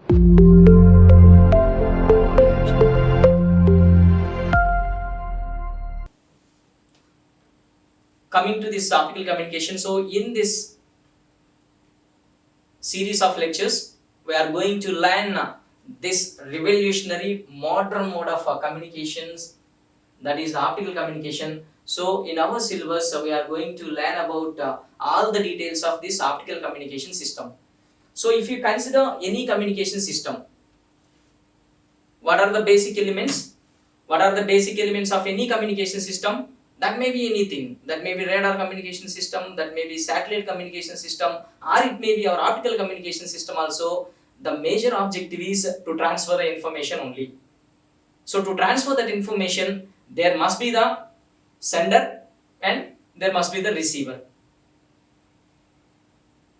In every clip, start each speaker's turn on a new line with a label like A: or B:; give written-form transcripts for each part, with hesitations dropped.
A: Coming to this optical communication, so in this series of lectures, we are going to learn this revolutionary modern mode of communications, that is optical communication. So in our syllabus, we are going to learn about all the details of this optical communication system. So if you consider any communication system, what are the basic elements? What are the basic elements of any communication system? That may be anything. That may be radar communication system, that may be satellite communication system, or it may be our optical communication system also. The major objective is to transfer the information only. So to transfer that information, there must be the sender and there must be the receiver.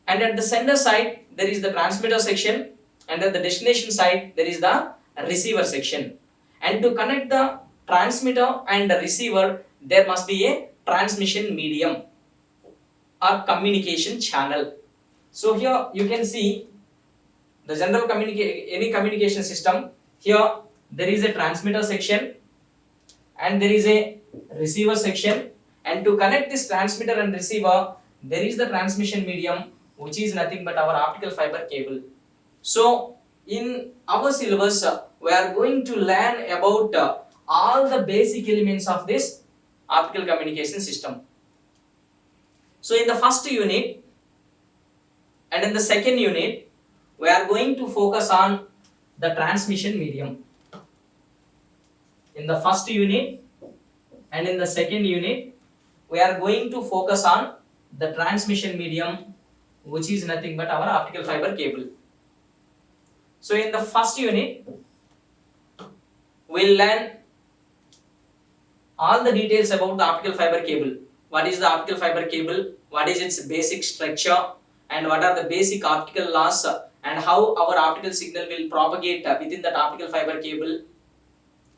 A: And at the sender side, there is the transmitter section, and at the destination side, there is the receiver section. And to connect the transmitter and the receiver, there must be a transmission medium or communication channel. So here you can see the general any communication system. Here there is a transmitter section and there is a receiver section, and to connect this transmitter and receiver, there is the transmission medium, which is nothing but our optical fiber cable. So in our syllabus, we are going to learn about all the basic elements of this optical communication system. So in the first unit and in the second unit, we are going to focus on the transmission medium. In the first unit and in the second unit, we are going to focus on the transmission medium, which is nothing but our optical fiber cable. So in the first unit, we'll learn all the details about the optical fiber cable. What is the optical fiber cable? What is its basic structure? And what are the basic optical laws? And how our optical signal will propagate within that optical fiber cable?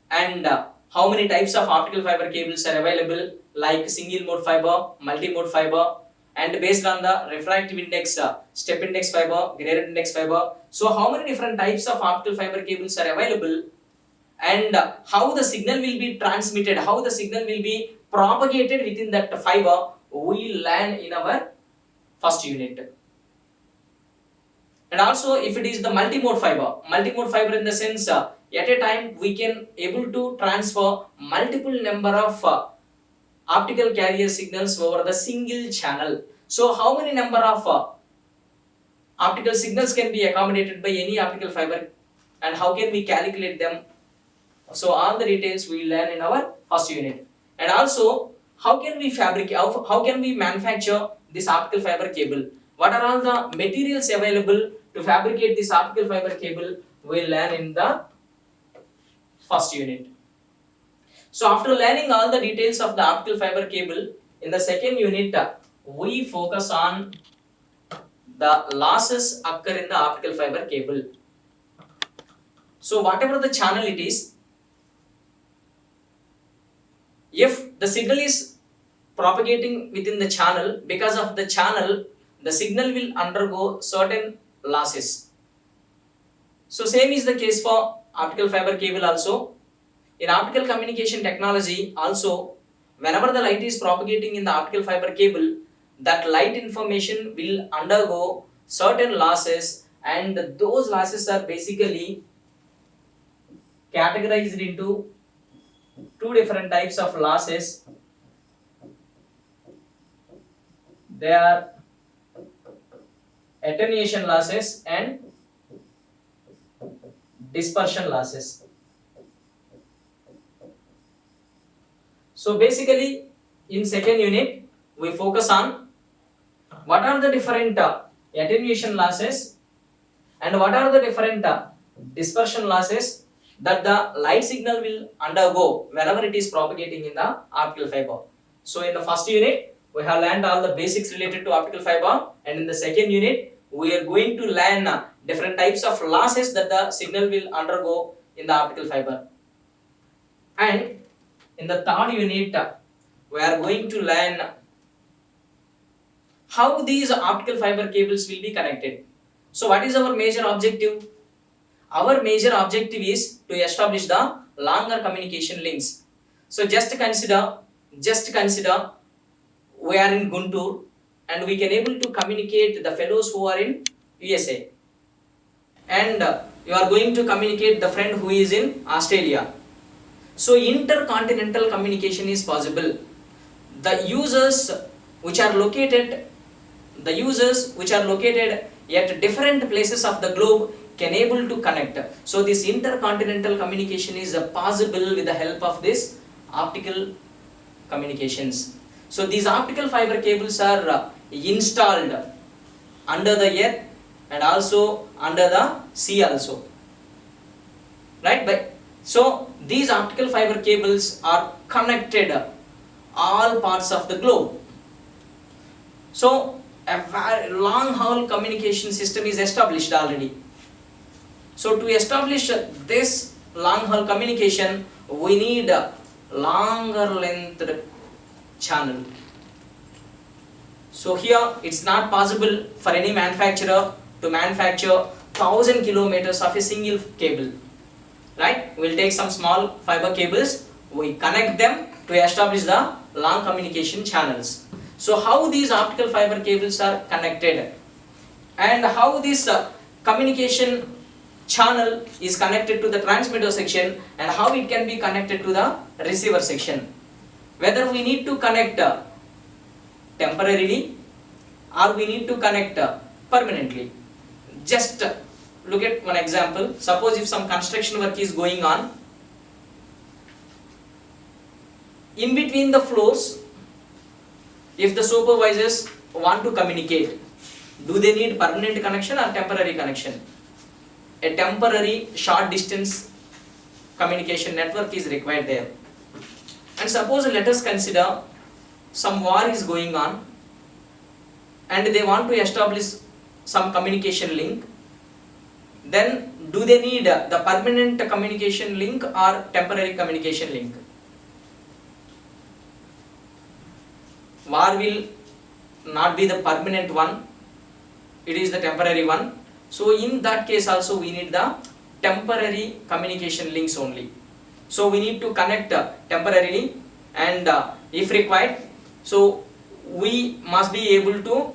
A: And how many types of optical fiber cables are available, like single mode fiber, multi-mode fiber, and based on the refractive index, step index fiber, gradient index fiber. So how many different types of optical fiber cables are available, and how the signal will be transmitted, how the signal will be propagated within that fiber, we learn in our first unit. And also, if it is the multi-mode fiber in the sense, at a time we can able to transfer multiple number of optical carrier signals over the single channel. So how many number of optical signals can be accommodated by any optical fiber, and how can we calculate them? So all the details we learn in our first unit. And also, how can we fabricate, how can we manufacture this optical fiber cable? What are all the materials available to fabricate this optical fiber cable? We'll learn in the first unit. So after learning all the details of the optical fiber cable, in the second unit, we focus on the losses occur in the optical fiber cable. So whatever the channel it is, if the signal is propagating within the channel, because of the channel, the signal will undergo certain losses. So same is the case for optical fiber cable also. In optical communication technology also, whenever the light is propagating in the optical fiber cable, that light information will undergo certain losses, and those losses are basically categorized into two different types of losses. They are attenuation losses and dispersion losses. So basically, in second unit, we focus on what are the different attenuation losses and what are the different dispersion losses that the light signal will undergo whenever it is propagating in the optical fiber. So in the first unit, we have learned all the basics related to optical fiber, and in the second unit, we are going to learn different types of losses that the signal will undergo in the optical fiber. And in the third unit, we are going to learn how these optical fiber cables will be connected. So what is our major objective? our major objective is to establish the longer communication links. So just consider we are in Guntur and we can able to communicate the fellows who are in USA, and you are going to communicate the friend who is in Australia. So intercontinental communication is possible. The users which are located at different places of the globe can able to connect. So this intercontinental communication is possible with the help of this optical communications. So these optical fiber cables are installed under the earth and also under the sea also, right? So these optical fiber cables are connected all parts of the globe. So a long haul communication system is established already. So to establish this long haul communication, we need a longer length channel. So here it's not possible for any manufacturer to manufacture 1000 kilometers of a single cable, right? We'll take some small fiber cables, we connect them to establish the long communication channels. So how these optical fiber cables are connected and how this communication channel is connected to the transmitter section and how it can be connected to the receiver section. Whether we need to connect temporarily or we need to connect permanently. Just look at one example. Suppose if some construction work is going on, in between the floors, if the supervisors want to communicate, do they need permanent connection or temporary connection? A temporary short distance communication network is required there. And suppose let us consider some war is going on and they want to establish some communication link, then do they need the permanent communication link or temporary communication link? War will not be the permanent one, it is the temporary one. So in that case also we need the temporary communication links only. So we need to connect temporarily, and if required, so we must be able to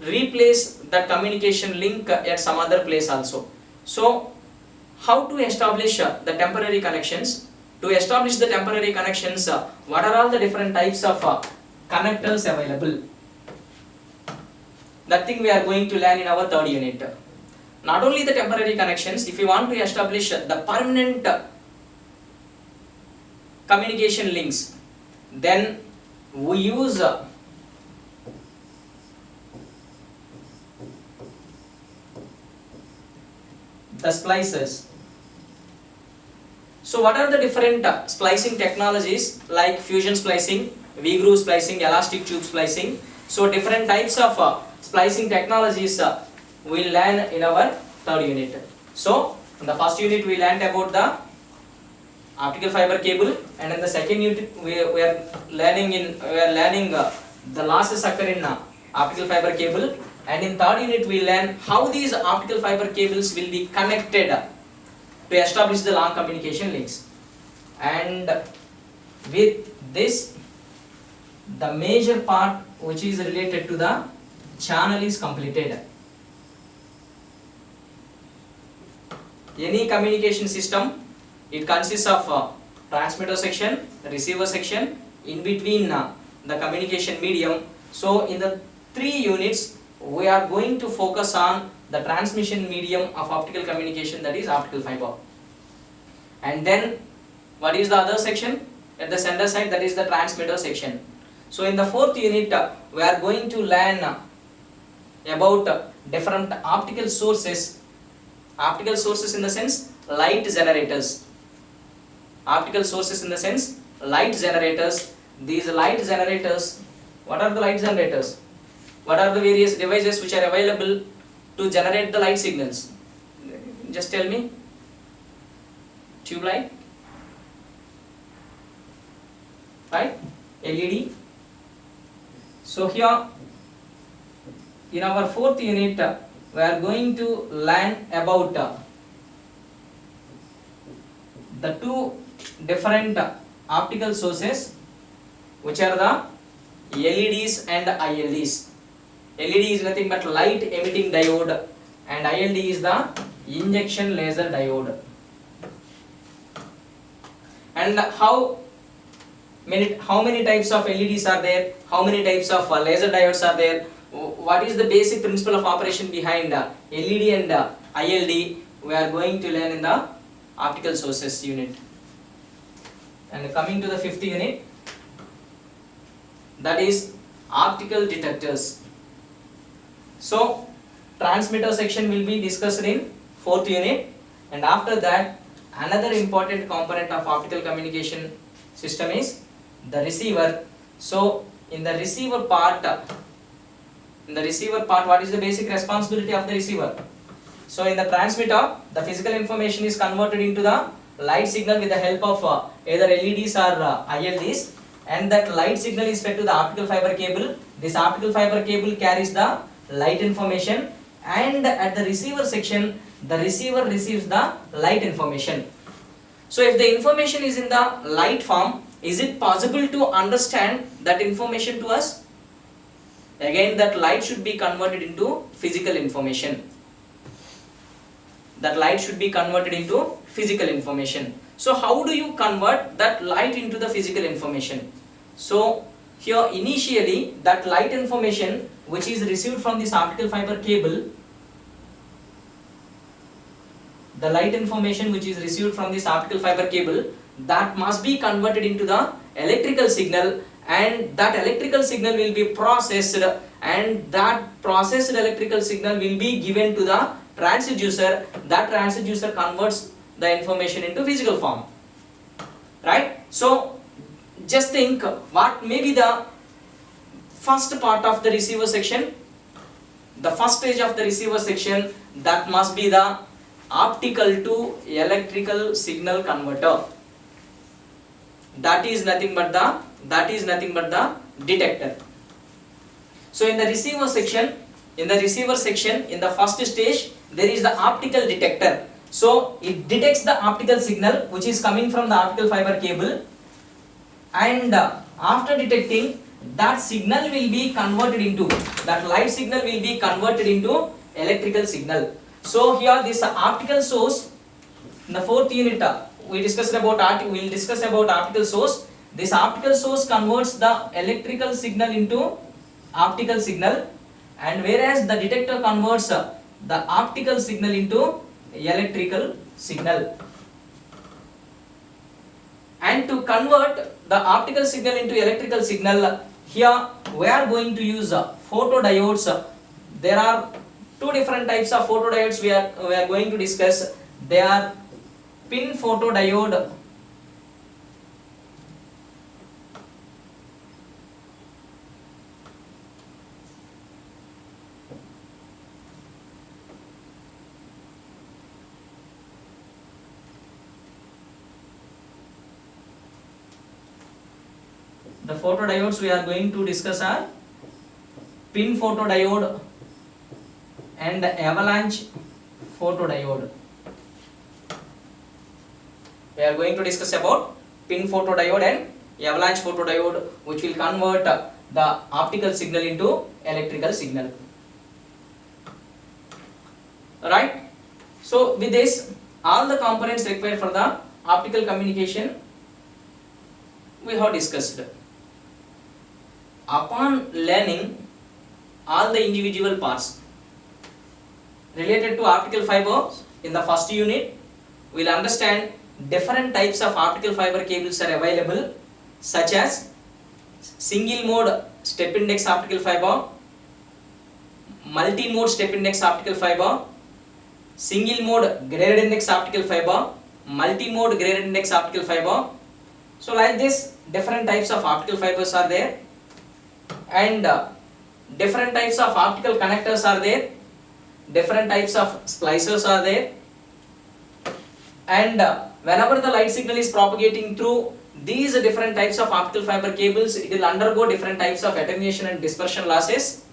A: replace that communication link at some other place also. So how to establish the temporary connections? To establish the temporary connections, what are all the different types of connectors available? That thing we are going to learn in our third unit. Not only the temporary connections, if you want to establish the permanent communication links, then we use the splicers. So what are the different splicing technologies like fusion splicing, V-groove splicing, elastic tube splicing? So different types of splicing technologies we'll learn in our third unit. So in the first unit we learned about the optical fiber cable, and in the second unit we are learning the losses occur in optical fiber cable, and in third unit we learn how these optical fiber cables will be connected to establish the long communication links. And with this, the major part which is related to the channel is completed. Any communication system, it consists of transmitter section, receiver section, in between the communication medium. So in the 3 units we are going to focus on the transmission medium of optical communication, that is optical fiber. And then what is the other section at the center side, that is the transmitter section. So in the 4th unit we are going to learn about different optical sources in the sense light generators. Optical sources in the sense light generators. These light generators, what are the light generators? What are the various devices which are available to generate the light signals? Just tell me. Tube light, right? LED. So here in our 4th unit we are going to learn about the two different optical sources, which are the LEDs and ILDs. LED is nothing but light emitting diode, and ILD is the injection laser diode. And how many types of LEDs are there? How many types of laser diodes are there? What is the basic principle of operation behind LED and ILD? We are going to learn in the optical sources unit. And coming to the fifth unit, that is optical detectors. So transmitter section will be discussed in fourth unit, and after that another important component of optical communication system is the receiver. So in the receiver part, what is the basic responsibility of the receiver? So in the transmitter, the physical information is converted into the light signal with the help of either LEDs or ILDs, and that light signal is fed to the optical fiber cable. This optical fiber cable carries the light information, and at the receiver section, the receiver receives the light information. So if the information is in the light form, is it possible to understand that information to us? Again, that light should be converted into physical information. That light should be converted into physical information. So how do you convert that light into the physical information? So here initially that light information which is received from this optical fiber cable, the light information which is received from this optical fiber cable, that must be converted into the electrical signal, and that electrical signal will be processed, and that processed electrical signal will be given to the transducer. That transducer converts the information into physical form, right? So just think what may be the first part of the receiver section. The first stage of the receiver section, that must be the optical to electrical signal converter. That is nothing but the detector. So in the receiver section, in the first stage, there is the optical detector. So it detects the optical signal which is coming from the optical fiber cable, and after detecting, that signal will be converted into, that light signal will be converted into electrical signal. So here this optical source, in the fourth unit we will discuss about optical source. This optical source converts the electrical signal into optical signal, and whereas the detector converts the optical signal into electrical signal. And to convert the optical signal into electrical signal, here we are going to use photodiodes. There are two different types of photodiodes we are going to discuss. They are pin photodiode the photodiodes we are going to discuss are pin photodiode and avalanche photodiode. We are going to discuss about pin photodiode and avalanche photodiode, which will convert the optical signal into electrical signal. Right? So with this, all the components required for the optical communication we have discussed. Upon learning all the individual parts related to optical fibers in the first unit, we will understand different types of optical fiber cables are available, such as single mode step index optical fiber, multi mode step index optical fiber, single mode graded index optical fiber, multi mode graded index optical fiber. So like this, different types of optical fibers are there, and different types of optical connectors are there, different types of splicers are there, and whenever the light signal is propagating through these different types of optical fiber cables, it will undergo different types of attenuation and dispersion losses.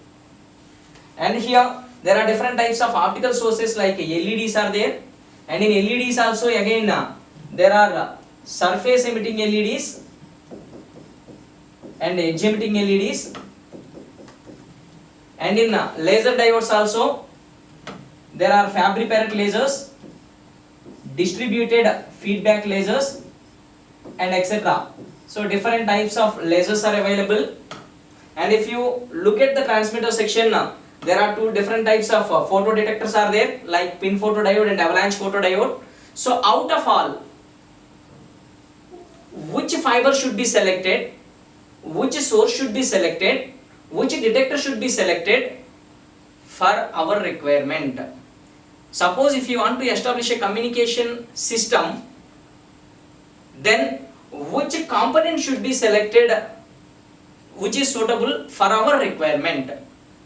A: And here there are different types of optical sources like LEDs are there, and in LEDs also again there are surface emitting LEDs and edge emitting LEDs, and in laser diodes also there are Fabry-Perot lasers, distributed feedback lasers, and etc. So different types of lasers are available. And if you look at the transmitter section, there are two different types of photo detectors are there, like pin photodiode and avalanche photodiode. So out of all, which fiber should be selected, which source should be selected, which detector should be selected for our requirement? Suppose if you want to establish a communication system, then which component should be selected which is suitable for our requirement?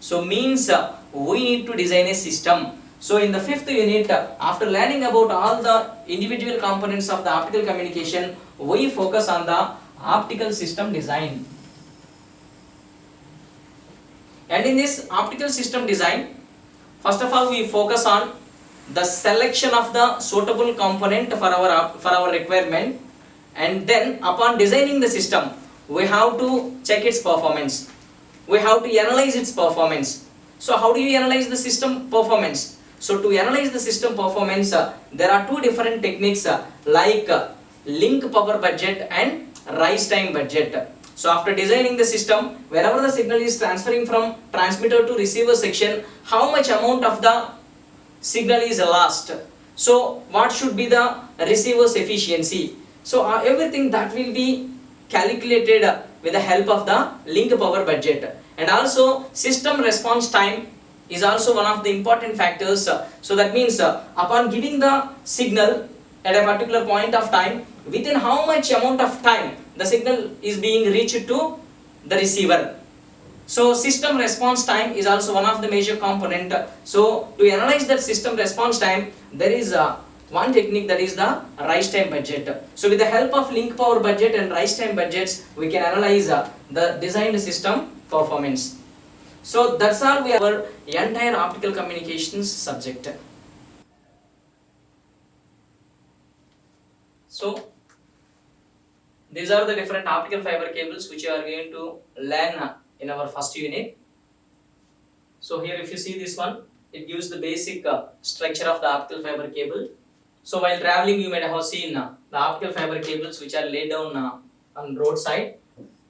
A: So means we need to design a system. So in the fifth unit, after learning about all the individual components of the optical communication, we focus on the optical system design. And in this optical system design, first of all we focus on the selection of the suitable component for our requirement, and then upon designing the system, we have to check its performance. We have to analyze its performance. So how do you analyze the system performance? So to analyze the system performance, there are two different techniques like link power budget and rise time budget. So after designing the system, wherever the signal is transferring from transmitter to receiver section, how much amount of the signal is lost? So what should be the receiver's efficiency? So everything that will be calculated with the help of the link power budget. And also system response time is also one of the important factors. So that means upon giving the signal at a particular point of time, within how much amount of time the signal is being reached to the receiver. So system response time is also one of the major component. So to analyze that system response time, there is one technique, that is the rise time budget. So with the help of link power budget and rise time budgets, we can analyze the designed system performance. So that's all we have our entire optical communications subject. So these are the different optical fiber cables which you are going to learn in our first unit. So here if you see this one, it gives the basic structure of the optical fiber cable. So while traveling, you might have seen the optical fiber cables which are laid down on roadside.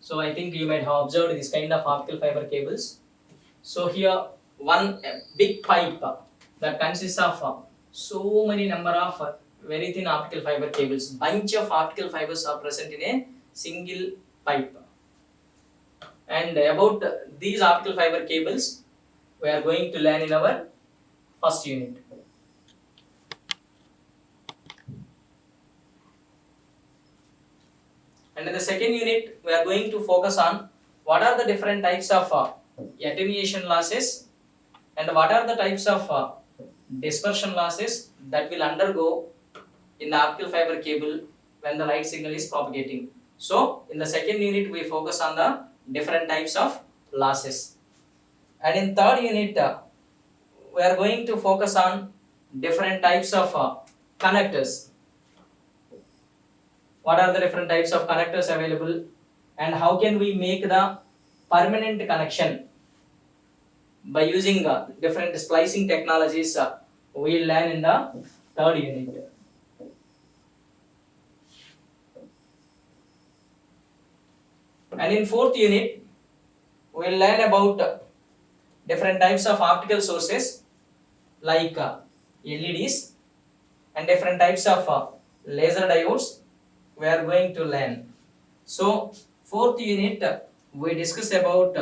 A: So I think you might have observed this kind of optical fiber cables. So here one big pipe that consists of so many number of very thin optical fiber cables. Bunch of optical fibers are present in a single pipe. And about these optical fiber cables, we are going to learn in our first unit. And in the second unit, we are going to focus on what are the different types of attenuation losses and what are the types of dispersion losses that will undergo in the optical fiber cable when the light signal is propagating. So in the second unit, we focus on the different types of losses. And in third unit, we are going to focus on different types of connectors. What are the different types of connectors available and how can we make the permanent connection by using different splicing technologies, we will learn in the third unit. And in fourth unit, we will learn about different types of optical sources like LEDs and different types of laser diodes we are going to learn. So fourth unit we discuss about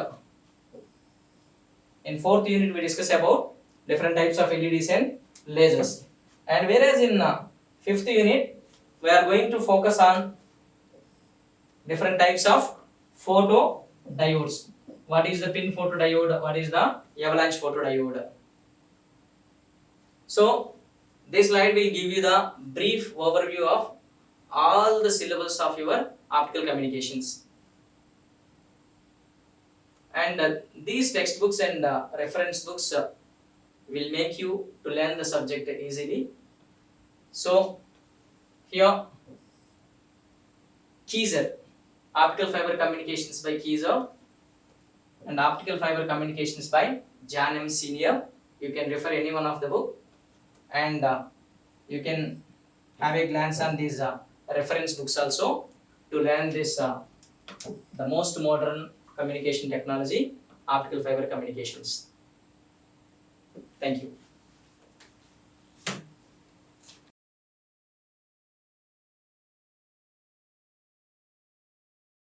A: different types of LEDs and lasers, and whereas in fifth unit we are going to focus on different types of photodiodes. What is the pin photodiode? What is the avalanche photodiode? So this slide will give you the brief overview of all the syllabus of your optical communications. And these textbooks and reference books will make you to learn the subject easily. So here Keyser, optical fiber communications by Keyser, and optical fiber communications by Jan M. Senior. You can refer any one of the book, and you can have a glance on these reference books also to learn this the most modern communication technology, optical fiber communications. Thank you.